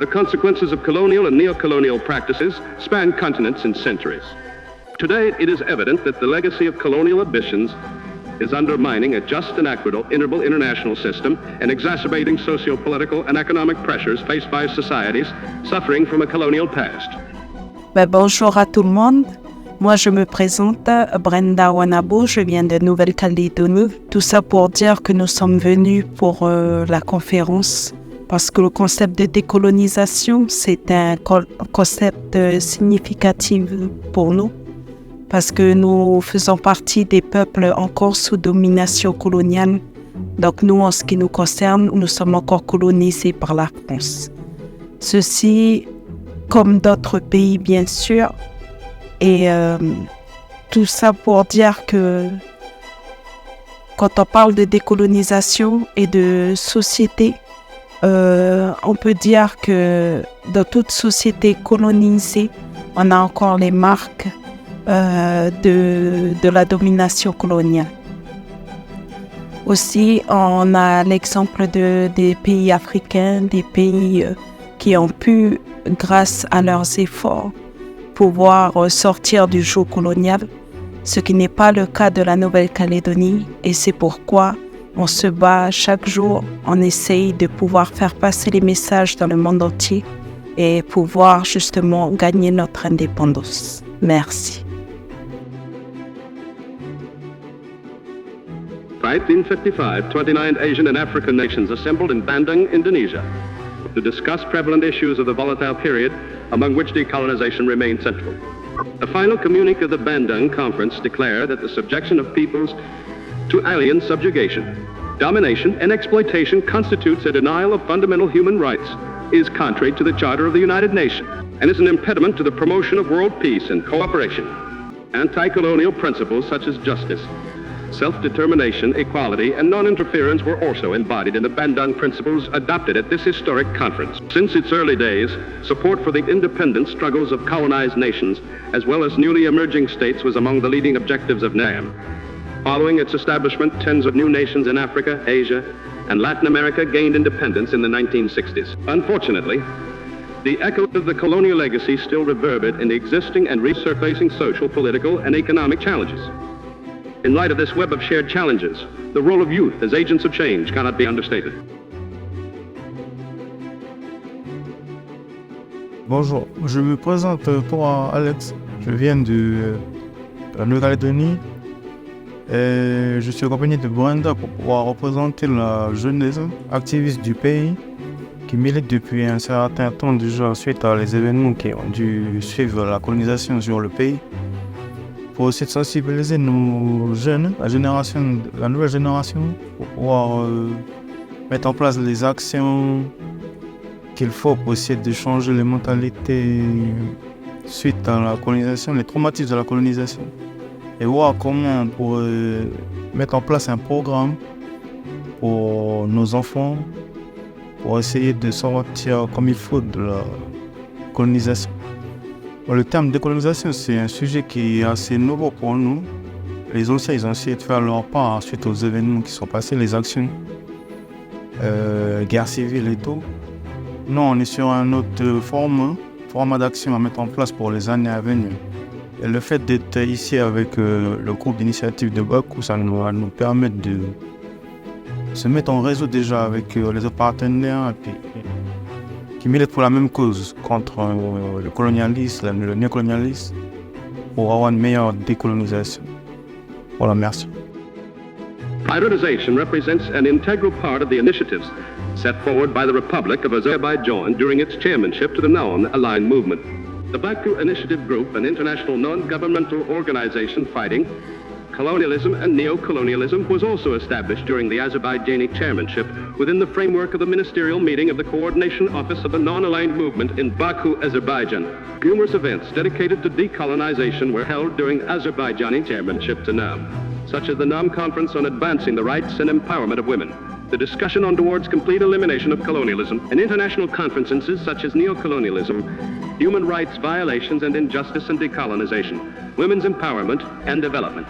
The consequences of colonial and neo-colonial practices span continents and centuries. Today, it is evident that the legacy of colonial ambitions is undermining a just and equitable international system and exacerbating socio-political and economic pressures faced by societies suffering from a colonial past. Bonjour à tout le monde. Moi, je me présente, Brenda Wanabo, je viens de Nouvelle-Calédonie. Tout ça pour dire que nous sommes venus pour la conférence parce que le concept de décolonisation, c'est un concept significatif pour nous parce que nous faisons partie des peuples encore sous domination coloniale. Donc nous, en ce qui nous concerne, nous sommes encore colonisés par la France. Ceci, comme d'autres pays, bien sûr. Et tout ça pour dire que quand on parle de décolonisation et de société, on peut dire que dans toute société colonisée, on a encore les marques de la domination coloniale. Aussi, on a l'exemple des pays africains, des pays qui ont pu, grâce à leurs efforts, pouvoir sortir du joug colonial, ce qui n'est pas le cas de la Nouvelle-Calédonie, et c'est pourquoi on se bat chaque jour, on essaye de pouvoir faire passer les messages dans le monde entier et pouvoir justement gagner notre indépendance. Merci. 1955, 29 Asian and African nations assembled in Bandung, Indonesia, to discuss prevalent issues of the volatile period, among which decolonization remained central. The final communique of the Bandung Conference declared that the subjection of peoples to alien subjugation, domination, and exploitation constitutes a denial of fundamental human rights, is contrary to the Charter of the United Nations, and is an impediment to the promotion of world peace and cooperation. Anti-colonial principles such as justice, self-determination, equality, and non-interference were also embodied in the Bandung Principles adopted at this historic conference. Since its early days, support for the independent struggles of colonized nations, as well as newly emerging states, was among the leading objectives of NAM. Following its establishment, tens of new nations in Africa, Asia, and Latin America gained independence in the 1960s. Unfortunately, the echoes of the colonial legacy still reverberate in the existing and resurfacing social, political, and economic challenges. In light of this web of shared challenges, the role of youth as agents of change cannot be understated. Bonjour, je me présente pour Alex. Je viens de la Nouvelle-Calédonie et je suis accompagné de Brenda pour pouvoir représenter la jeunesse activiste du pays qui milite depuis un certain temps déjà suite à les événements qui ont dû suivre la colonisation sur le pays. Pour aussi de sensibiliser nos jeunes, la nouvelle génération, pour pouvoir mettre en place les actions qu'il faut pour essayer de changer les mentalités suite à la colonisation, les traumatismes de la colonisation. Et voir comment on pourrait mettre en place un programme pour nos enfants, pour essayer de sortir comme il faut de la colonisation. Le terme décolonisation, c'est un sujet qui est assez nouveau pour nous. Les anciens, ils ont essayé de faire leur part suite aux événements qui sont passés, les actions, guerre civile et tout. Nous, on est sur un autre format d'action à mettre en place pour les années à venir. Et le fait d'être ici avec le groupe d'initiative de Bakou, ça va nous permettre de se mettre en réseau déjà avec les autres partenaires et puis, qui militent pour la même cause contre le colonialisme, le néocolonialisme, pour avoir une meilleure décolonisation. Voilà, merci. Privatization represents an integral part of the initiatives set forward by the Republic of Azerbaijan during its chairmanship to the NAM-aligned movement. The Baku Initiative Group, an international non-governmental organization fighting colonialism and neo-colonialism, was also established during the Azerbaijani chairmanship within the framework of the ministerial meeting of the Coordination Office of the Non-Aligned Movement in Baku, Azerbaijan. Numerous events dedicated to decolonization were held during Azerbaijani chairmanship to NAM, such as the NAM Conference on Advancing the Rights and Empowerment of Women, the discussion on towards complete elimination of colonialism, and international conferences such as neo-colonialism, human rights violations and injustice and decolonization, women's empowerment and development.